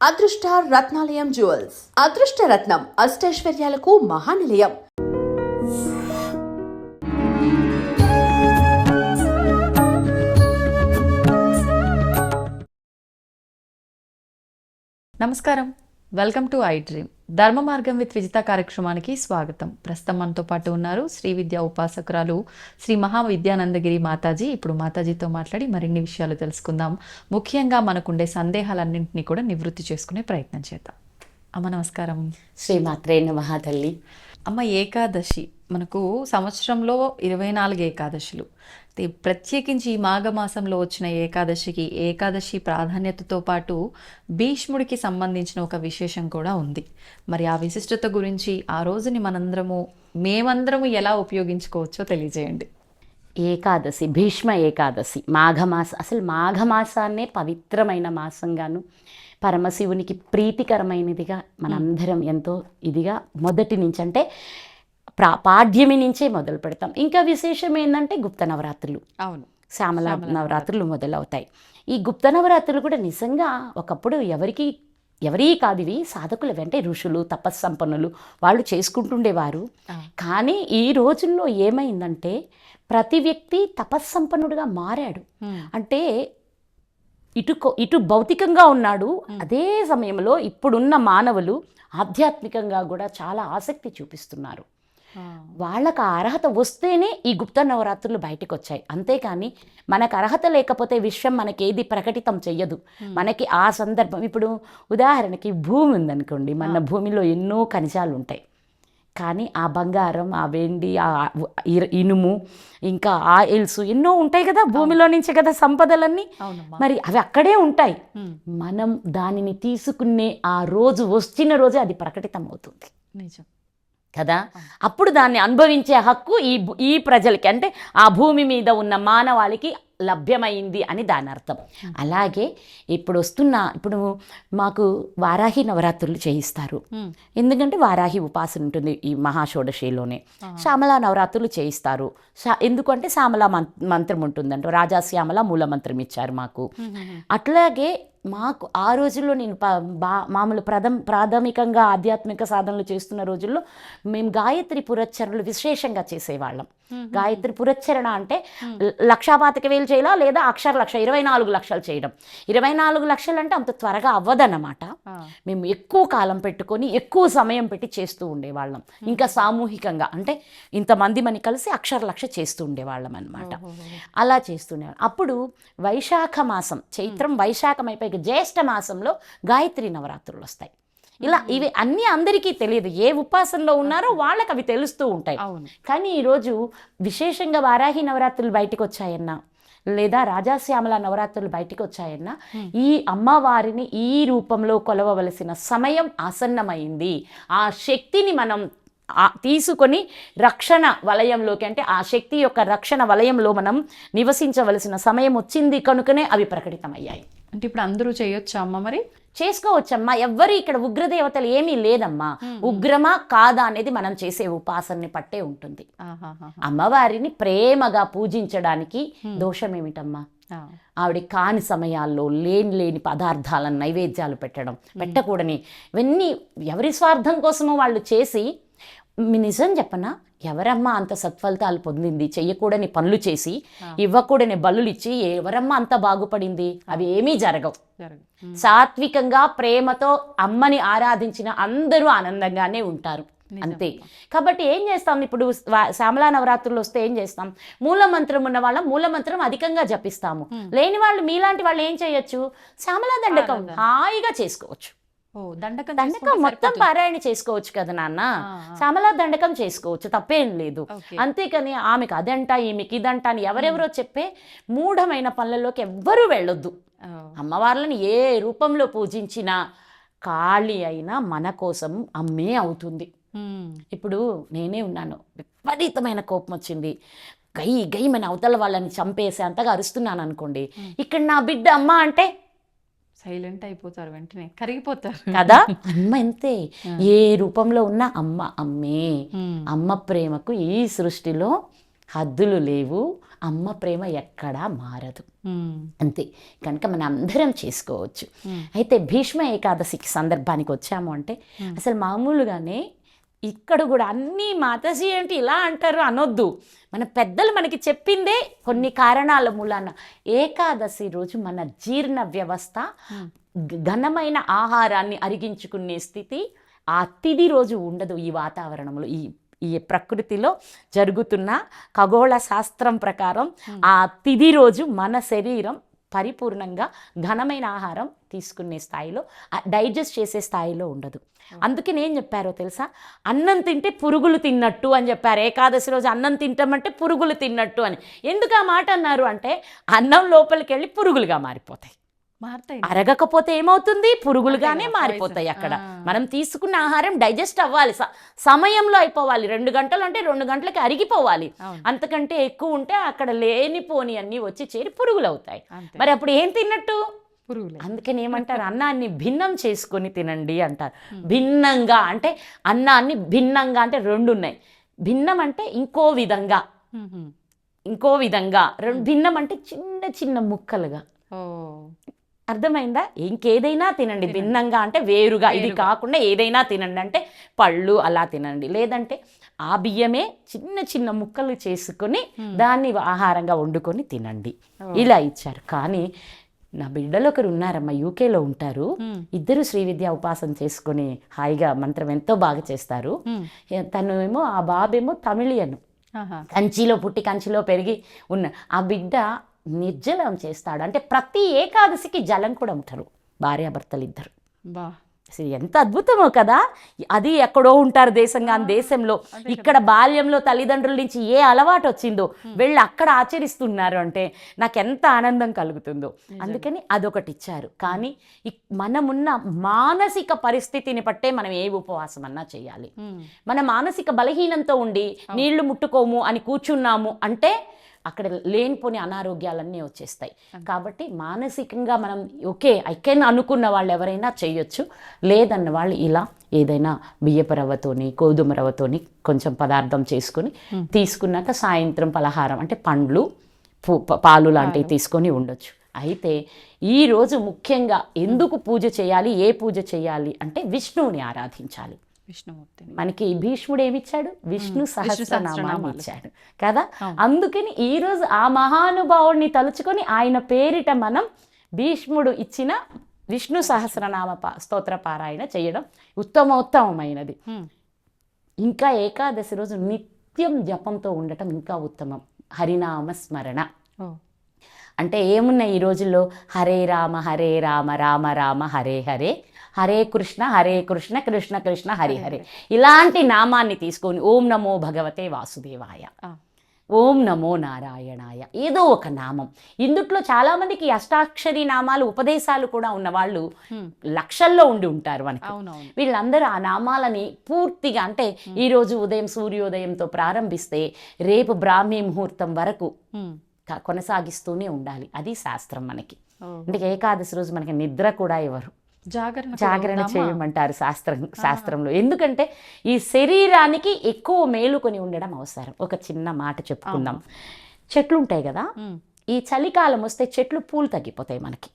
అదృష్ట రత్నాలయం జ్యువెల్స్ అదృష్ట రత్నం అష్టైశ్వర్యాలకు మహానిలయం. నమస్కారం, వెల్కమ్ టు ఐ డ్రీమ్. ధర్మ మార్గం విత్ విజిత కార్యక్రమానికి స్వాగతం. ప్రస్తుతం మనతో పాటు ఉన్నారు శ్రీ విద్యా ఉపాసకురాలు శ్రీ మహావిద్యానందగిరి మాతాజీ. ఇప్పుడు మాతాజీతో మాట్లాడి మరిన్ని విషయాలు తెలుసుకుందాం. ముఖ్యంగా మనకుండే సందేహాలన్నింటినీ కూడా నివృత్తి చేసుకునే ప్రయత్నం చేద్దాం. అమ్మ నమస్కారం. శ్రీమాత్రే నమః తల్లి. అమ్మ, ఏకాదశి మనకు సంవత్సరంలో 24 ఏకాదశులు. ప్రత్యేకించి ఈ మాఘమాసంలో వచ్చిన ఏకాదశి ప్రాధాన్యతతో పాటు భీష్ముడికి సంబంధించిన ఒక విశేషం కూడా ఉంది. మరి ఆ విశిష్టత గురించి ఆ రోజుని మేమందరము ఎలా ఉపయోగించుకోవచ్చో తెలియజేయండి. ఏకాదశి, భీష్మ ఏకాదశి, అసలు మాఘమాసాన్నే పవిత్రమైన మాసంగాను పరమశివునికి ప్రీతికరమైనదిగా మనందరం ఎంతో ఇదిగా మొదటి నుంచి అంటే పాడ్యమి నుంచే మొదలు పెడతాం. ఇంకా విశేషం ఏంటంటే గుప్త నవరాత్రులు, అవును, శ్యామల నవరాత్రులు మొదలవుతాయి. ఈ గుప్త నవరాత్రులు కూడా నిజంగా ఒకప్పుడు ఎవరీ కాదు, ఇవి సాధకులు అంటే ఋషులు, తపస్సంపన్నులు వాళ్ళు చేసుకుంటుండేవారు. కానీ ఈ రోజుల్లో ఏమైందంటే ప్రతి వ్యక్తి తపస్సంపన్నుడిగా మారాడు. అంటే ఇటు భౌతికంగా ఉన్నాడు, అదే సమయంలో ఇప్పుడున్న మానవులు ఆధ్యాత్మికంగా కూడా చాలా ఆసక్తి చూపిస్తున్నారు. వాళ్ళకు అర్హత వస్తేనే ఈ గుప్త నవరాత్రులు బయటకు వచ్చాయి. అంతేకాని మనకు అర్హత లేకపోతే విశ్వం మనకేది ప్రకటితం చెయ్యదు. మనకి ఆ సందర్భం, ఇప్పుడు ఉదాహరణకి భూమి ఉందనుకోండి, మన భూమిలో ఎన్నో ఖనిజాలు ఉంటాయి. కానీ ఆ బంగారం, ఆ వెండి, ఆ ఇనుము, ఇంకా ఆయిల్స్ ఎన్నో ఉంటాయి కదా, భూమిలో నుంచి కదా సంపదలన్నీ. మరి అవి అక్కడే ఉంటాయి. మనం దానిని తీసుకునే ఆ రోజు వచ్చిన రోజే అది ప్రకటితం అవుతుంది. నిజం కదా. అప్పుడు దాన్ని అనుభవించే హక్కు ఈ ప్రజలకి, అంటే ఆ భూమి మీద ఉన్న మానవాళికి లభ్యమైంది అని దాని అర్థం. అలాగే ఇప్పుడు మాకు వారాహి నవరాత్రులు చేయిస్తారు. ఎందుకంటే వారాహి ఉపాసన ఉంటుంది ఈ మహాషోడశిలోనే. శ్యామల నవరాత్రులు చేయిస్తారు. ఎందుకంటే శ్యామల మంత్రం ఉంటుందంట, రాజా శ్యామల మూల మంత్రం ఇచ్చారు మాకు. అట్లాగే మాకు ఆ రోజుల్లో నేను మామూలు ప్రాథమికంగా ఆధ్యాత్మిక సాధనలు చేస్తున్న రోజుల్లో మేము గాయత్రి పురచ్చరణలు విశేషంగా చేసేవాళ్ళం. గాయత్రి పురచ్చరణ అంటే 1,25,000 చేయాలా, లేదా అక్షర లక్ష 24 లక్షలు చేయడం. 24 లక్షలు అంటే అంత త్వరగా అవ్వదన్నమాట. మేము ఎక్కువ కాలం పెట్టుకొని ఎక్కువ సమయం పెట్టి చేస్తూ ఉండేవాళ్ళం. ఇంకా సామూహికంగా అంటే ఇంతమంది మని కలిసి అక్షర లక్ష చేస్తూ ఉండేవాళ్ళం అనమాట. అలా చేస్తుండేవాళ్ళం. అప్పుడు వైశాఖ మాసం, చైత్రం వైశాఖం అయిపోయి జ్యేష్ఠ మాసంలో గాయత్రి నవరాత్రులు వస్తాయి. ఇలా ఇవి అన్నీ అందరికీ తెలియదు, ఏ ఉపాసనలో ఉన్నారో వాళ్ళకి అవి తెలుస్తూ ఉంటాయి. కానీ ఈరోజు విశేషంగా వారాహి నవరాత్రులు బయటకు వచ్చాయన్నా, లేదా రాజాశ్యామల నవరాత్రులు బయటకు వచ్చాయన్నా, ఈ అమ్మవారిని ఈ రూపంలో కొలవవలసిన సమయం ఆసన్నమైంది. ఆ శక్తిని మనం తీసుకొని రక్షణ వలయంలోకి, అంటే ఆ శక్తి యొక్క రక్షణ వలయంలో మనం నివసించవలసిన సమయం వచ్చింది కనుకనే అవి ప్రకటితమయ్యాయి. అంటే ఇప్పుడు అందరూ చేయొచ్చా అమ్మ? మరి చేసుకోవచ్చమ్మా. ఎవ్వరు ఇక్కడ ఉగ్రదేవతలు ఏమీ లేదమ్మా. ఉగ్రమా కాదా అనేది మనం చేసే ఉపాసనని పట్టే ఉంటుంది. అమ్మవారిని ప్రేమగా పూజించడానికి దోషం ఏమిటమ్మా? ఆవిడ కాని సమయాల్లో లేని పదార్థాలను నైవేద్యాలు పెట్టకూడని ఇవన్నీ ఎవరి స్వార్థం కోసమో వాళ్ళు చేసి, నిజం చెప్పనా, ఎవరమ్మా అంత సత్ఫలితాలు పొందింది? చెయ్యకూడని పనులు చేసి, ఇవ్వకూడని బలులు ఇచ్చి ఎవరమ్మా అంత బాగుపడింది? అవి ఏమీ జరగవు. సాత్వికంగా ప్రేమతో అమ్మని ఆరాధించిన అందరూ ఆనందంగానే ఉంటారు, అంతే. కాబట్టి ఏం చేస్తాం, ఇప్పుడు శ్యామలా నవరాత్రులు వస్తే ఏం చేస్తాం, మూలమంత్రం ఉన్న వాళ్ళం మూలమంత్రం అధికంగా జపిస్తాము. లేని వాళ్ళు, మీలాంటి వాళ్ళు ఏం చేయొచ్చు, శ్యామలా దండకం హాయిగా చేసుకోవచ్చు. దండకం మొత్తం పారాయణ చేసుకోవచ్చు కదా నాన్న. శ్యామలా దండకం చేసుకోవచ్చు, తప్పేం లేదు. అంతేకాని ఆమెకు అదంట, ఈమెకి ఇదంట అని ఎవరెవరో చెప్పే మూఢమైన పనులలోకి ఎవ్వరూ వెళ్ళొద్దు. అమ్మవార్లను ఏ రూపంలో పూజించినా కాళీ అయినా మన కోసం అమ్మే అవుతుంది. ఇప్పుడు నేనే ఉన్నాను, విపరీతమైన కోపం వచ్చింది, గై మన అవతల వాళ్ళని చంపేసే అంతగా అరుస్తున్నాను అనుకోండి, ఇక్కడ నా బిడ్డ అమ్మ అంటే సైలెంట్ అయిపోతారు, వెంటనే కరిగిపోతారు కదా. అమ్మ అంతే, ఏ రూపంలో ఉన్న అమ్మ అమ్మే. అమ్మ ప్రేమకు ఈ సృష్టిలో హద్దులు లేవు, అమ్మ ప్రేమ ఎక్కడా మారదు. అంతే. కనుక మనం అందరం చేసుకోవచ్చు. అయితే భీష్మ ఏకాదశికి సందర్భానికి వచ్చాము అంటే అసలు మామూలుగానే ఇక్కడ కూడా అన్నీ మాతాజీ ఏంటి ఇలా అంటారు అనొద్దు. మన పెద్దలు మనకి చెప్పిందే కొన్ని కారణాల మూలాన. ఏకాదశి రోజు మన జీర్ణ వ్యవస్థ ఘనమైన ఆహారాన్ని అరిగించుకునే స్థితి ఆ తిది రోజు ఉండదు. ఈ వాతావరణంలో ఈ ప్రకృతిలో జరుగుతున్న ఖగోళ శాస్త్రం ప్రకారం ఆ తిది రోజు మన శరీరం పరిపూర్ణంగా ఘనమైన ఆహారం తీసుకునే స్థాయిలో, డైజెస్ట్ చేసే స్థాయిలో ఉండదు. అందుకే నేను చెప్పారో తెలుసా, అన్నం తింటే పురుగులు తిన్నట్టు అని చెప్పారు. ఏకాదశి రోజు అన్నం తింటామంటే పురుగులు తిన్నట్టు అని. ఎందుకు ఆ మాట అన్నారు అంటే అన్నం లోపలికి వెళ్ళి పురుగులుగా మారిపోతాయి. అరగకపోతే ఏమవుతుంది? పురుగులుగానే మారిపోతాయి. అక్కడ మనం తీసుకున్న ఆహారం డైజెస్ట్ అవ్వాలి, సమయంలో అయిపోవాలి. 2 గంటలు అంటే 2 గంటలకి అరిగిపోవాలి. అంతకంటే ఎక్కువ ఉంటే అక్కడ లేనిపోని అన్నీ వచ్చి చేరి పురుగులు అవుతాయి. మరి అప్పుడు ఏం తిన్నట్టు? అందుకని ఏమంటారు, అన్నాన్ని భిన్నం చేసుకొని తినండి అంటారు. భిన్నంగా అంటే అన్నాన్ని భిన్నంగా అంటే 2 ఉన్నాయి. భిన్నం అంటే ఇంకో విధంగా, భిన్నం అంటే చిన్న చిన్న ముక్కలుగా. అర్థమైందా? ఇంకేదైనా తినండి. భిన్నంగా అంటే వేరుగా, ఇది కాకుండా ఏదైనా తినండి అంటే పళ్ళు అలా తినండి. లేదంటే ఆ బియ్యమే చిన్న చిన్న ముక్కలు చేసుకొని దాన్ని ఆహారంగా వండుకొని తినండి. ఇలా ఇచ్చారు. కానీ నా బిడ్డలు ఒకరు ఉన్నారమ్మా, యూకేలో ఉంటారు. ఇద్దరు శ్రీ విద్య ఉపాసన చేసుకొని హాయిగా మంత్రం ఎంతో బాగా చేస్తారు. తను ఏమో, ఆ బాబేమో తమిళియను, కంచిలో పుట్టి కంచిలో పెరిగి ఉన్న ఆ బిడ్డ నిర్జలం చేస్తాడు. అంటే ప్రతి ఏకాదశికి జలం కూడా ఉంటారు భార్యాభర్తలు ఇద్దరు. అసలు ఎంత అద్భుతమో కదా. అది ఎక్కడో ఉంటారు దేశంలో. ఇక్కడ బాల్యంలో తల్లిదండ్రుల నుంచి ఏ అలవాటు వచ్చిందో వెళ్ళి అక్కడ ఆచరిస్తున్నారు అంటే నాకు ఎంత ఆనందం కలుగుతుందో. అందుకని అదొకటి ఇచ్చారు. కానీ మనమున్న మానసిక పరిస్థితిని బట్టే మనం ఏ ఉపవాసం అన్నా చేయాలి. మన మానసిక బలహీనంతో ఉండి నీళ్లు ముట్టుకోము అని కూర్చున్నాము అంటే అక్కడ లేనిపోని అనారోగ్యాలన్నీ వచ్చేస్తాయి. కాబట్టి మానసికంగా మనం ఓకే ఐ కెన్ అనుకున్న వాళ్ళు ఎవరైనా చేయొచ్చు. లేదన్న వాళ్ళు ఇలా ఏదైనా బియ్యపు రవ్వతోని గోధుమ రవ్వతోని కొంచెం పదార్థం చేసుకుని తీసుకున్నాక సాయంత్రం పలహారం అంటే పండ్లు పాలు లాంటివి తీసుకొని ఉండొచ్చు. అయితే ఈరోజు ముఖ్యంగా ఎందుకు పూజ చేయాలి, ఏ పూజ చేయాలి అంటే విష్ణువుని ఆరాధించాలి. మనకి భీష్ముడు ఏమిచ్చాడు? విష్ణు సహస్రనామాన్ని ఇచ్చాడు కదా. అందుకని ఈరోజు ఆ మహానుభావుడిని తలుచుకొని ఆయన పేరిట మనం భీష్ముడు ఇచ్చిన విష్ణు సహస్రనామ స్తోత్ర పారాయణ చేయడం ఉత్తమమైనది. ఇంకా ఏకాదశి రోజు నిత్యం జపంతో ఉండటం ఇంకా ఉత్తమం. హరినామ స్మరణ అంటే ఏమున్నాయి ఈ రోజుల్లో? హరే రామ రామ రామ హరే హరే, హరే కృష్ణ కృష్ణ కృష్ణ హరి హరే. ఇలాంటి నామాన్ని తీసుకొని ఓం నమో భగవతే వాసుదేవాయ, ఓం నమో నారాయణాయ, ఏదో ఒక నామం. ఇందుట్లో చాలామందికి అష్టాక్షరి నామాలు ఉపదేశాలు కూడా ఉన్నవాళ్ళు లక్షల్లో ఉండి ఉంటారు మనకి. వీళ్ళందరూ ఆ నామాలని పూర్తిగా అంటే ఈరోజు ఉదయం సూర్యోదయంతో ప్రారంభిస్తే రేపు బ్రాహ్మీ ముహూర్తం వరకు కొనసాగిస్తూనే ఉండాలి. అది శాస్త్రం మనకి. అంటే ఏకాదశి రోజు మనకి నిద్ర కూడా ఇవ్వరు, జాగరణ చేయమంటారు శాస్త్రంలో. ఎందుకంటే ఈ శరీరానికి ఎక్కువ మేలుకొని ఉండడం అవసరం. ఒక చిన్న మాట చెప్పుకుందాం. చెట్లు ఉంటాయి కదా, ఈ చలికాలం వస్తే చెట్లు పూలు తగ్గిపోతాయి మనకి.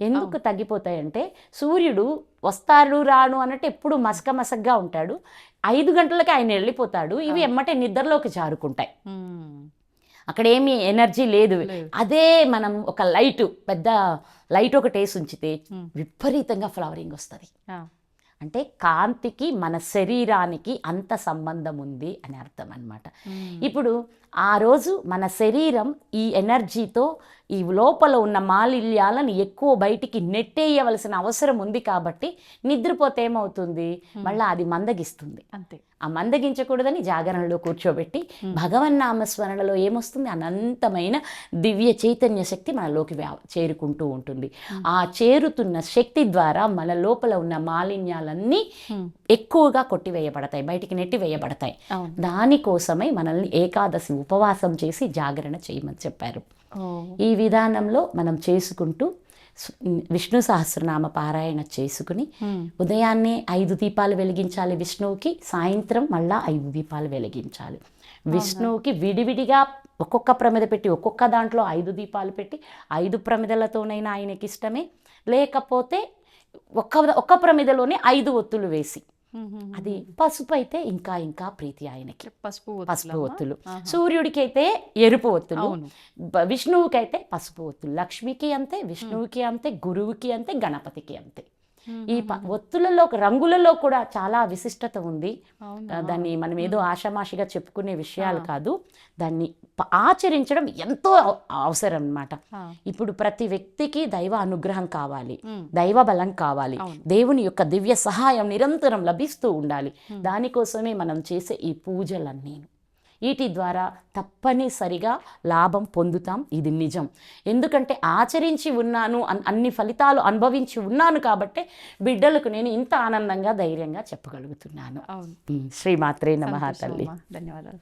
ఎందుకు తగ్గిపోతాయి అంటే సూర్యుడు వస్తాడు రాను అన్నట్టు ఎప్పుడు మసకగా ఉంటాడు. 5 గంటలకి ఆయన వెళ్ళిపోతాడు. ఇవి ఎమ్మటే నిద్రలోకి జారుకుంటాయి. అక్కడ ఏమీ ఎనర్జీ లేదు. అదే మనం ఒక పెద్ద లైట్ ఒకటి వేసి ఉంచితే విపరీతంగా ఫ్లవరింగ్ వస్తుంది. అంటే కాంతికి మన శరీరానికి అంత సంబంధం ఉంది అని అర్థం అన్నమాట. ఇప్పుడు ఆ రోజు మన శరీరం ఈ ఎనర్జీతో ఈ లోపల ఉన్న మాలిన్యాలను ఎక్కువ బయటికి నెట్టేయవలసిన అవసరం ఉంది. కాబట్టి నిద్రపోతే ఏమవుతుంది, మళ్ళీ అది మందగిస్తుంది. అంతే. ఆ మందగించకూడదని జాగరణలో కూర్చోబెట్టి భగవన్నామస్మరణలో ఏమొస్తుంది, అనంతమైన దివ్య చైతన్య శక్తి మనలోకి చేరుకుంటూ ఉంటుంది. ఆ చేరుతున్న శక్తి ద్వారా మన లోపల ఉన్న మాలిన్యాలన్నీ ఎక్కువగా కొట్టివేయబడతాయి, బయటికి నెట్టివేయబడతాయి. దానికోసమై మనల్ని ఏకాదశి ఉపవాసం చేసి జాగరణ చేయమని చెప్పారు. ఈ విధానంలో మనం చేసుకుంటూ విష్ణు సహస్రనామ పారాయణ చేసుకుని ఉదయాన్నే 5 దీపాలు వెలిగించాలి విష్ణువుకి, సాయంత్రం మళ్ళా 5 దీపాలు వెలిగించాలి విష్ణువుకి. విడివిడిగా ఒక్కొక్క ప్రమిద పెట్టి ఒక్కొక్క దాంట్లో 5 దీపాలు పెట్టి 5 ప్రమిదలతోనైనా ఆయనకి ఇష్టమే, లేకపోతే ఒక్క ప్రమిదలోనే 5 ఒత్తులు వేసి, అది పసుపు అయితే ఇంకా ఇంకా ప్రీతి ఆయనకి. పసుపు ఒత్తులు. సూర్యుడికి అయితే ఎరుపు ఒత్తులు, విష్ణువుకి అయితే పసుపు ఒత్తులు. లక్ష్మికి అంతే, విష్ణువుకి అంతే, గురువుకి అంతే, గణపతికి అంతే. ఈ ఒత్తులలో రంగులలో కూడా చాలా విశిష్టత ఉంది. దాన్ని మనం ఏదో ఆషామాషిగా చెప్పుకునే విషయాలు కాదు, దాన్ని ఆచరించడం ఎంతో అవసరం అన్నమాట. ఇప్పుడు ప్రతి వ్యక్తికి దైవ అనుగ్రహం కావాలి, దైవ బలం కావాలి, దేవుని యొక్క దివ్య సహాయం నిరంతరం లభిస్తూ ఉండాలి. దానికోసమే మనం చేసే ఈ పూజలన్నీ, వీటి ద్వారా తప్పనిసరిగా లాభం పొందుతాం. ఇది నిజం. ఎందుకంటే ఆచరించి ఉన్నాను, అన్ని ఫలితాలు అనుభవించి ఉన్నాను కాబట్టి బిడ్డలకు నేను ఇంత ఆనందంగా ధైర్యంగా చెప్పగలుగుతున్నాను. శ్రీమాత్రే నమః తల్లి. ధన్యవాదాలు.